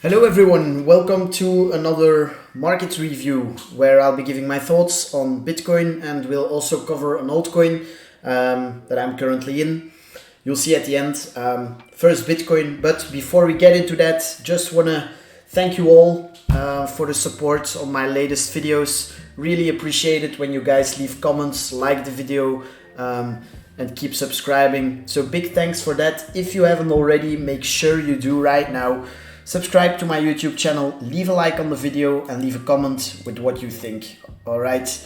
Hello everyone, welcome to another market review where I'll be giving my thoughts on Bitcoin and we'll also cover an altcoin that I'm currently in. You'll see at the end. First Bitcoin, but before we get into that, just want to thank you all for the support on my latest videos. Really appreciate it when you guys leave comments, like the video, and keep subscribing. So big thanks for that. If you haven't already, make sure you do right now. Subscribe to my YouTube channel, leave a like on the video and leave a comment with what you think. Alright,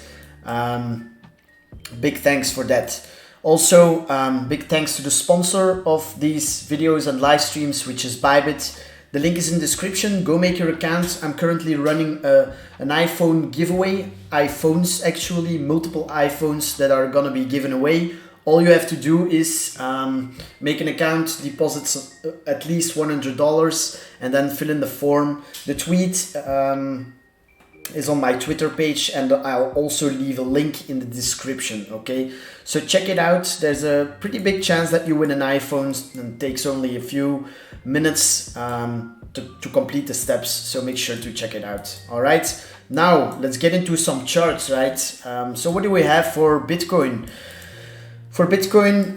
big thanks for that. Also, big thanks to the sponsor of these videos and live streams, which is Bybit. The link is in the description. Go make your account. I'm currently running an iPhone giveaway. iPhones, actually, multiple iPhones that are gonna be given away. All you have to do is make an account, deposit at least $100, and then fill in the form. The tweet is on my Twitter page, and I'll also leave a link in the description, okay? So check it out. There's a pretty big chance that you win an iPhone, and it takes only a few minutes to complete the steps, so make sure to check it out, all right? Now, let's get into some charts, right? So what do we have for Bitcoin? For Bitcoin,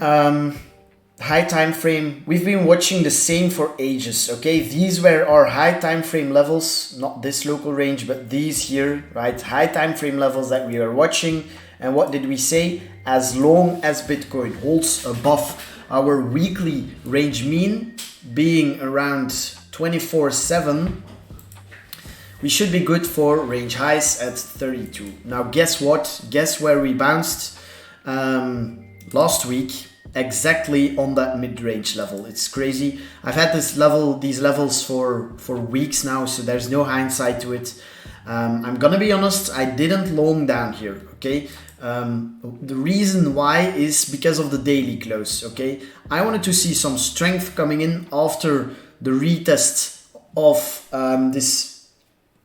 high time frame, we've been watching the same for ages, okay? These were our high time frame levels, not this local range, but these here, right? High time frame levels that we are watching. And what did we say? As long as Bitcoin holds above our weekly range mean, being around 24/7, we should be good for range highs at 32. Now, guess what? Guess where we bounced? Last week, exactly on that mid-range level. It's crazy. I've had these levels for weeks now, so there's no hindsight to it. I'm gonna be honest, I didn't long down here, okay? The reason why is because of the daily close, okay? I wanted to see some strength coming in after the retest of this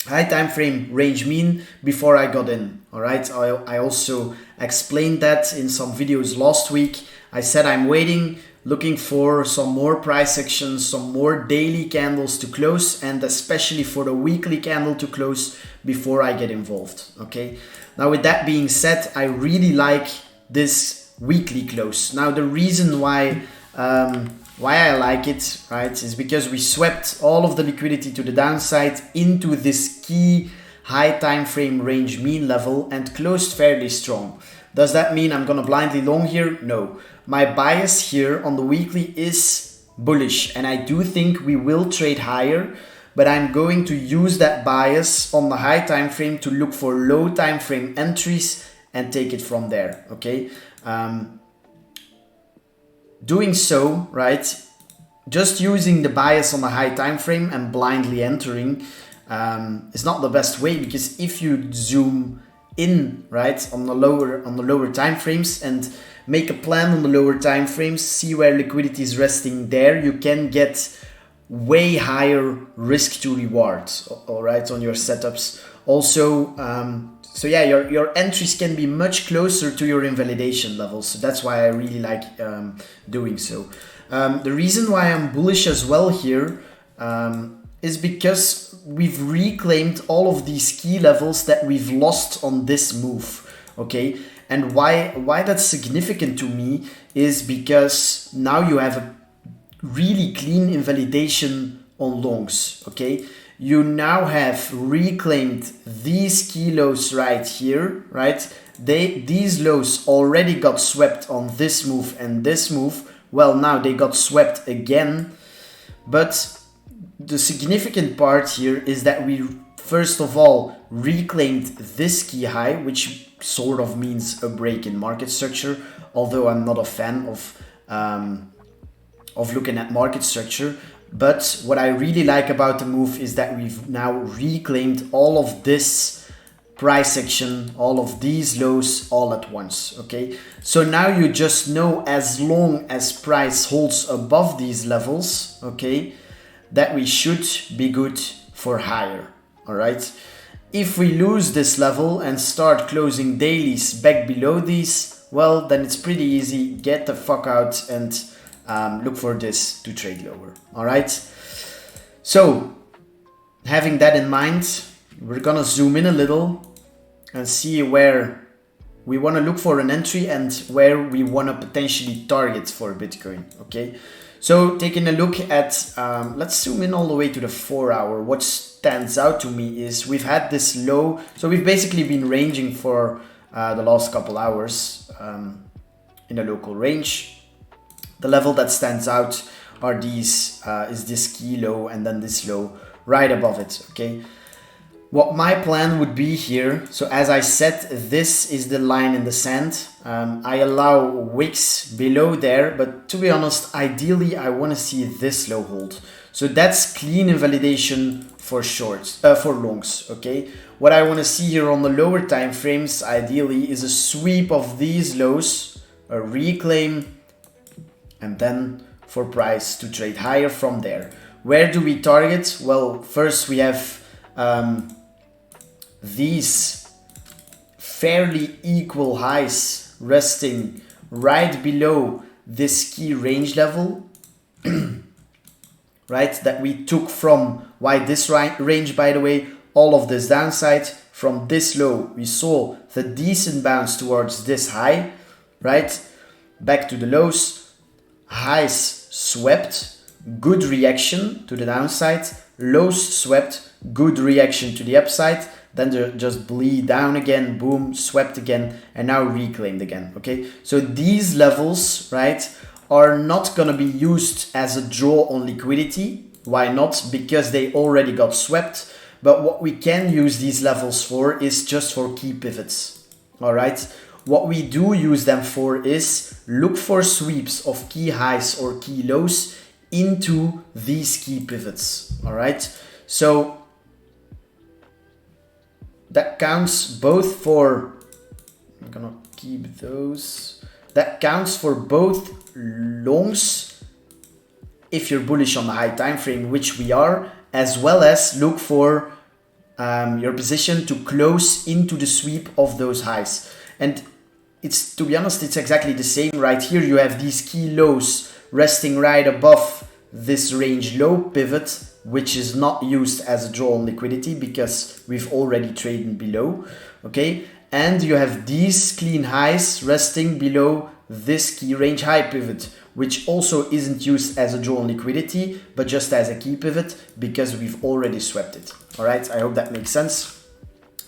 high time frame range mean before I got in. All right, I also explained that in some videos last week. I said I'm waiting, looking for some more price action, some more daily candles to close, and especially for the weekly candle to close before I get involved. Okay, now with that being said, I really like this weekly close. Now the reason why I like it, right, is because we swept all of the liquidity to the downside into this key high time frame range mean level and closed fairly strong. Does that mean I'm gonna blindly long here? No. My bias here on the weekly is bullish, and I do think we will trade higher, but I'm going to use that bias on the high time frame to look for low time frame entries and take it from there, okay? Doing so, right, just using the bias on the high time frame and blindly entering is not the best way, because if you zoom in, right, on the lower time frames and make a plan on the lower time frames, see where liquidity is resting there, you can get way higher risk to reward, all right, on your setups. Also, so yeah, your entries can be much closer to your invalidation levels. So that's why I really like doing so. The reason why I'm bullish as well here is because we've reclaimed all of these key levels that we've lost on this move, okay? And why that's significant to me is because now you have a really clean invalidation on longs, okay? You now have reclaimed these key lows right here, right? These lows already got swept on this move and this move. Well, now they got swept again, but the significant part here is that we first of all reclaimed this key high, which sort of means a break in market structure, although I'm not a fan of looking at market structure. But what I really like about the move is that we've now reclaimed all of this price action, all of these lows all at once, okay? So now you just know, as long as price holds above these levels, okay, that we should be good for higher, all right? If we lose this level and start closing dailies back below these, well, then it's pretty easy, get the fuck out and look for this to trade lower, all right? So having that in mind, we're gonna zoom in a little and see where we want to look for an entry and where we want to potentially target for Bitcoin. Okay, so taking a look at, let's zoom in all the way to the 4 hour. What stands out to me is we've had this low, so we've basically been ranging for the last couple hours in a local range. The level that stands out are these, is this key low and then this low right above it. Okay, what my plan would be here, so as I said, this is the line in the sand. I allow wicks below there, but to be honest, ideally I want to see this low hold. So that's clean invalidation for shorts, for longs. Okay, what I want to see here on the lower time frames ideally is a sweep of these lows, a reclaim, and then for price to trade higher from there. Where do we target? Well, first we have these fairly equal highs resting right below this key range level, right, that we took from, why this range, by the way, all of this downside from this low, we saw the decent bounce towards this high, right, back to the lows, highs swept, good reaction to the downside, lows swept, good reaction to the upside, then they just bleed down again, boom, swept again, and now reclaimed again. Okay, so these levels, right, are not gonna be used as a draw on liquidity. Why not? Because they already got swept. But what we can use these levels for is just for key pivots. All right, what we do use them for is look for sweeps of key highs or key lows into these key pivots. All right, so that counts both for, I'm gonna keep those, that counts for both longs if you're bullish on the high time frame, which we are, as well as look for your position to close into the sweep of those highs. And it's, to be honest, it's exactly the same right here. You have these key lows resting right above this range low pivot, which is not used as a draw on liquidity because we've already traded below. Okay, and you have these clean highs resting below this key range high pivot, which also isn't used as a draw on liquidity, but just as a key pivot because we've already swept it. All right, I hope that makes sense.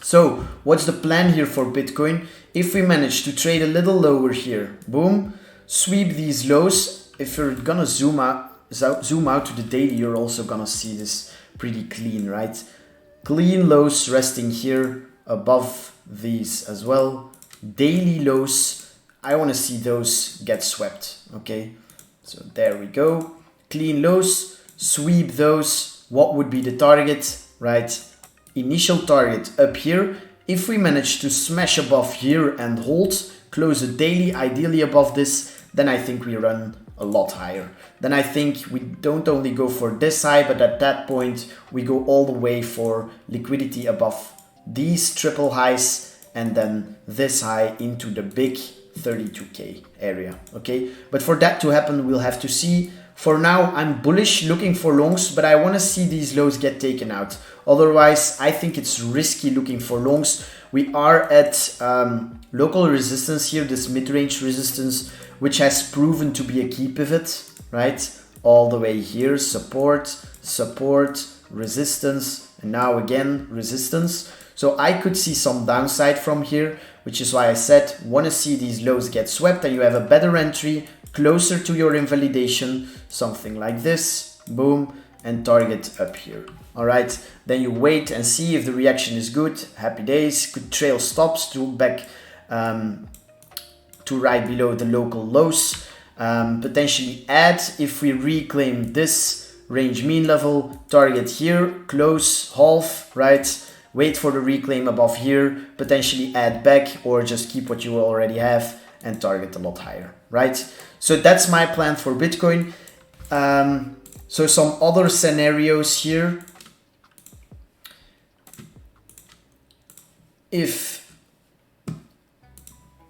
So what's the plan here for Bitcoin? If we manage to trade a little lower here, boom, sweep these lows. If you're gonna zoom out to the daily, you're also gonna see this pretty clean, right? Clean lows resting here above these as well. Daily lows, I want to see those get swept. Okay, so there we go. Clean lows, sweep those. What would be the target, right? Initial target up here. If we manage to smash above here and hold, close a daily, ideally above this, then I think we run a lot higher. Then I think we don't only go for this high, but at that point we go all the way for liquidity above these triple highs and then this high into the big 32k area. Okay, but for that to happen, we'll have to see. For now, I'm bullish looking for longs, but I want to see these lows get taken out. Otherwise, I think it's risky looking for longs. We are at local resistance here, this mid-range resistance, which has proven to be a key pivot, right? All the way here, support, support, resistance, and now again, resistance. So I could see some downside from here, which is why I said, want to see these lows get swept and you have a better entry closer to your invalidation, something like this, boom, and target up here. All right, then you wait and see if the reaction is good. Happy days, could trail stops to back to right below the local lows. Potentially add if we reclaim this range mean level, target here, close, half, right? Wait for the reclaim above here, potentially add back or just keep what you already have and target a lot higher, right? So that's my plan for Bitcoin. So some other scenarios here. If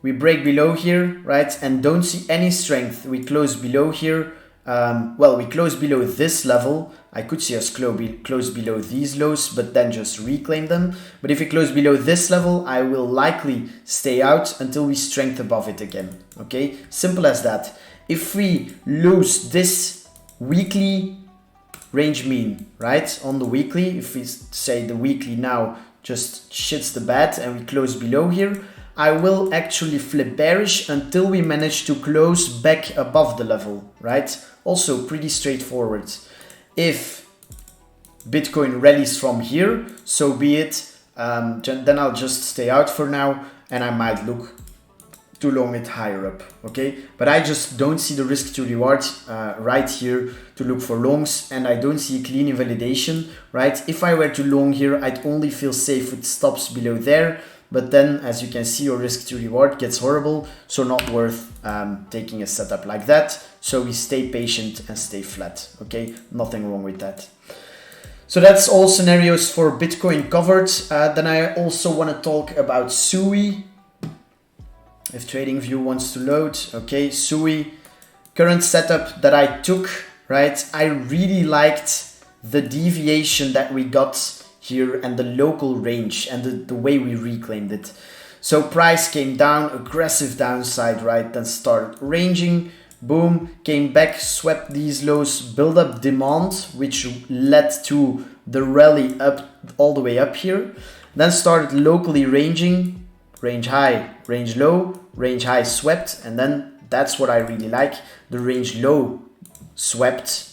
we break below here, right, and don't see any strength, we close below here, well, we close below this level. I could see us close below these lows, but then just reclaim them. But if we close below this level, I will likely stay out until we strength above it again. Okay, simple as that. If we lose this weekly range mean, right, on the weekly, if we say the weekly now just shits the bed and we close below here, I will actually flip bearish until we manage to close back above the level, right? Also pretty straightforward. If Bitcoin rallies from here, so be it. Then I'll just stay out for now and I might look to long it higher up, okay? But I just don't see the risk to reward right here to look for longs, and I don't see a clean invalidation, right? If I were to long here, I'd only feel safe with stops below there, but then as you can see, your risk to reward gets horrible, so not worth taking a setup like that. So we stay patient and stay flat, okay? Nothing wrong with that. So that's all scenarios for Bitcoin covered. Then I also want to talk about SUI. If TradingView wants to load, okay, SUI, current setup that I took, right? I really liked the deviation that we got here and the local range and the way we reclaimed it. So price came down, aggressive downside, right? Then started ranging, boom, came back, swept these lows, build up demand, which led to the rally up all the way up here. Then started locally ranging, range high, range low, range high swept, and then that's what I really like. The range low swept.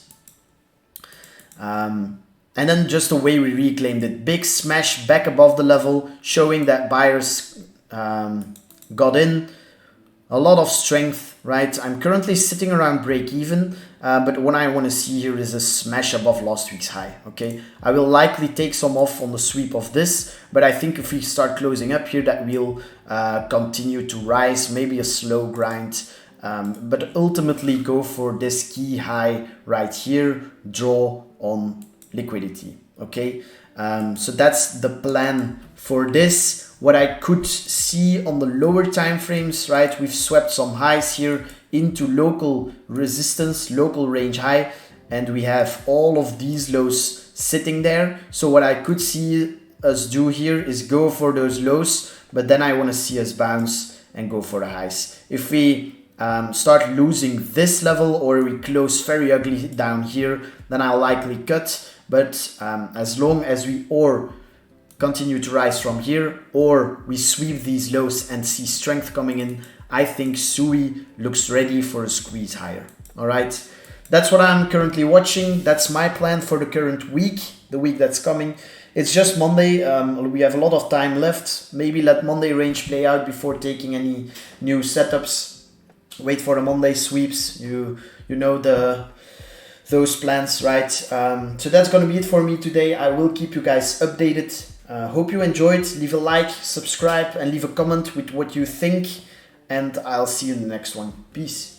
And then just the way we reclaimed it. Big smash back above the level, showing that buyers got in. A lot of strength, right? I'm currently sitting around break even, but what I want to see here is a smash above last week's high, okay? I will likely take some off on the sweep of this, but I think if we start closing up here, that will continue to rise, maybe a slow grind, but ultimately go for this key high right here, draw on liquidity, okay? So that's the plan for this. What I could see on the lower time frames, right? We've swept some highs here into local resistance, local range high, and we have all of these lows sitting there. So what I could see us do here is go for those lows, but then I want to see us bounce and go for the highs. If we start losing this level or we close very ugly down here, then I'll likely cut. But as long as we continue to rise from here, or we sweep these lows and see strength coming in, I think SUI looks ready for a squeeze higher. All right, that's what I'm currently watching. That's my plan for the current week, the week that's coming. It's just Monday. We have a lot of time left. Maybe let Monday range play out before taking any new setups. Wait for the Monday sweeps. You know those plans, right? So that's going to be it for me today. I will keep you guys updated. Hope you enjoyed. Leave a like, subscribe, and leave a comment with what you think. And I'll see you in the next one. Peace.